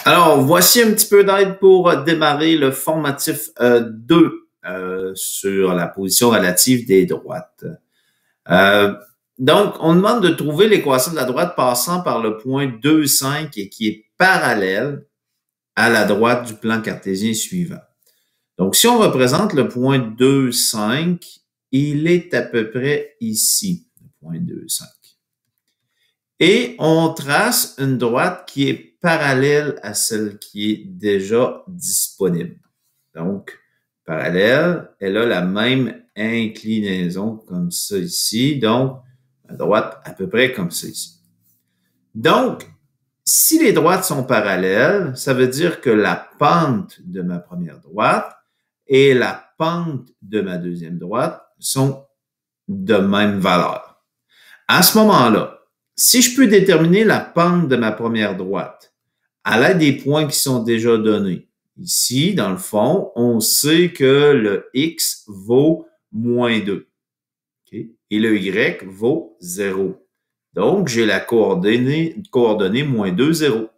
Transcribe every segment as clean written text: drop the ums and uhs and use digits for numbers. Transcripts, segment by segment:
Alors, voici un petit peu d'aide pour démarrer le formatif 2 sur la position relative des droites. Euh, donc, on demande de trouver l'équation de la droite passant par le point 2, 5 et qui est parallèle à la droite du plan cartésien suivant. Donc, si on représente le point 2, 5, il est à peu près ici, le point 2, 5. Et on trace une droite qui est parallèle à celle qui est déjà disponible. Donc, parallèle, elle a la même inclinaison comme ça ici. Donc, la droite à peu près comme ça ici. Donc, si les droites sont parallèles, ça veut dire que la pente de ma première droite et la pente de ma deuxième droite sont de même valeur. À ce moment-là, si je peux déterminer la pente de ma première droite à l'aide des points qui sont déjà donnés, ici, dans le fond, on sait que le x vaut moins 2. Okay? Et le y vaut 0. Donc, j'ai la coordonnée moins 2, 0.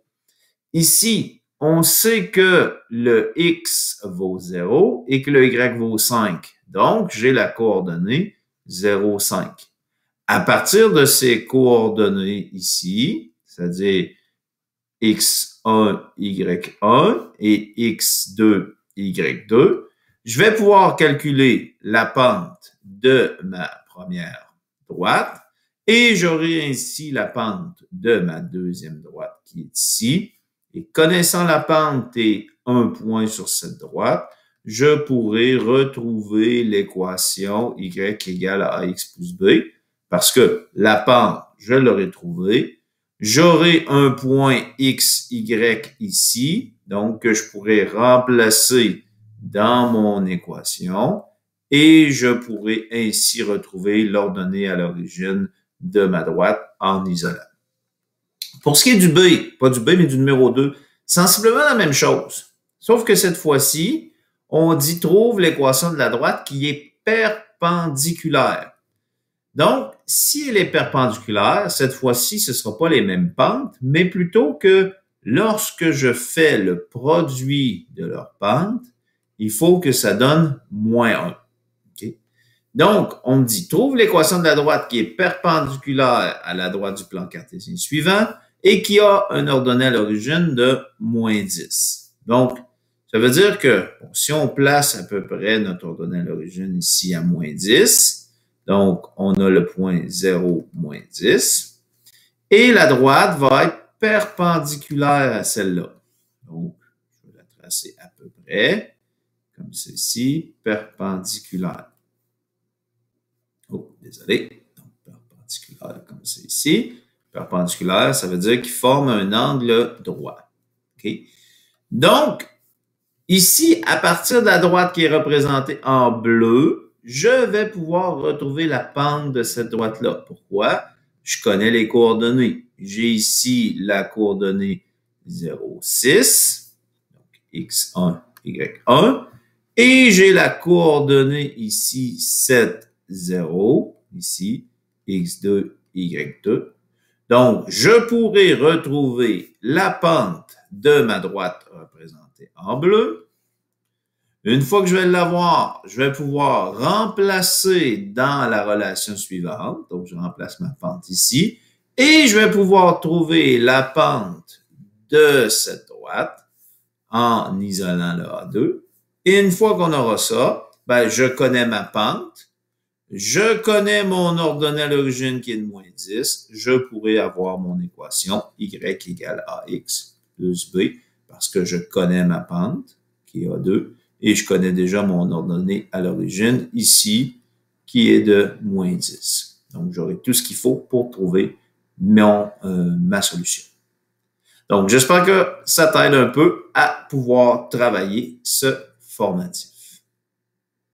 Ici, on sait que le x vaut 0 et que le y vaut 5. Donc, j'ai la coordonnée 0, 5. À partir de ces coordonnées ici, c'est-à-dire x1, y1 et x2, y2, je vais pouvoir calculer la pente de ma première droite et j'aurai ainsi la pente de ma deuxième droite qui est ici. Et connaissant la pente et un point sur cette droite, je pourrai retrouver l'équation y égale à ax plus b parce que la pente, je l'aurai trouvée. J'aurai un point x, y ici, donc que je pourrais remplacer dans mon équation et je pourrai ainsi retrouver l'ordonnée à l'origine de ma droite en isolant. Pour ce qui est du B, pas du B, mais du numéro 2, sensiblement la même chose. Sauf que cette fois-ci, on dit trouve l'équation de la droite qui est perpendiculaire. Donc, si elle est perpendiculaire, cette fois-ci, ce ne sera pas les mêmes pentes, mais plutôt que lorsque je fais le produit de leurs pentes, il faut que ça donne moins 1. Okay? Donc, on me dit, trouve l'équation de la droite qui est perpendiculaire à la droite du plan cartésien suivant et qui a un ordonnée à l'origine de moins 10. Donc, ça veut dire que bon, si on place à peu près notre ordonnée à l'origine ici à moins 10, donc, on a le point 0, moins 10. Et la droite va être perpendiculaire à celle-là. Donc, je vais la tracer à peu près comme ceci, perpendiculaire. Oh, désolé. Donc, perpendiculaire comme c'est ici. Perpendiculaire, ça veut dire qu'il forme un angle droit. Okay? Donc, ici, à partir de la droite qui est représentée en bleu, je vais pouvoir retrouver la pente de cette droite-là. Pourquoi? Je connais les coordonnées. J'ai ici la coordonnée 0, 6, donc x1, y1, et j'ai la coordonnée ici 7, 0, ici x2, y2. Donc, je pourrais retrouver la pente de ma droite représentée en bleu. Une fois que je vais l'avoir, je vais pouvoir remplacer dans la relation suivante. Donc, je remplace ma pente ici. Et je vais pouvoir trouver la pente de cette droite en isolant le A2. Et une fois qu'on aura ça, ben, je connais ma pente. Je connais mon ordonnée à l'origine qui est de moins 10. Je pourrais avoir mon équation y égale ax plus b parce que je connais ma pente qui est A2. Et je connais déjà mon ordonnée à l'origine ici, qui est de moins 10. Donc, j'aurai tout ce qu'il faut pour trouver ma solution. Donc, j'espère que ça t'aide un peu à pouvoir travailler ce formatif.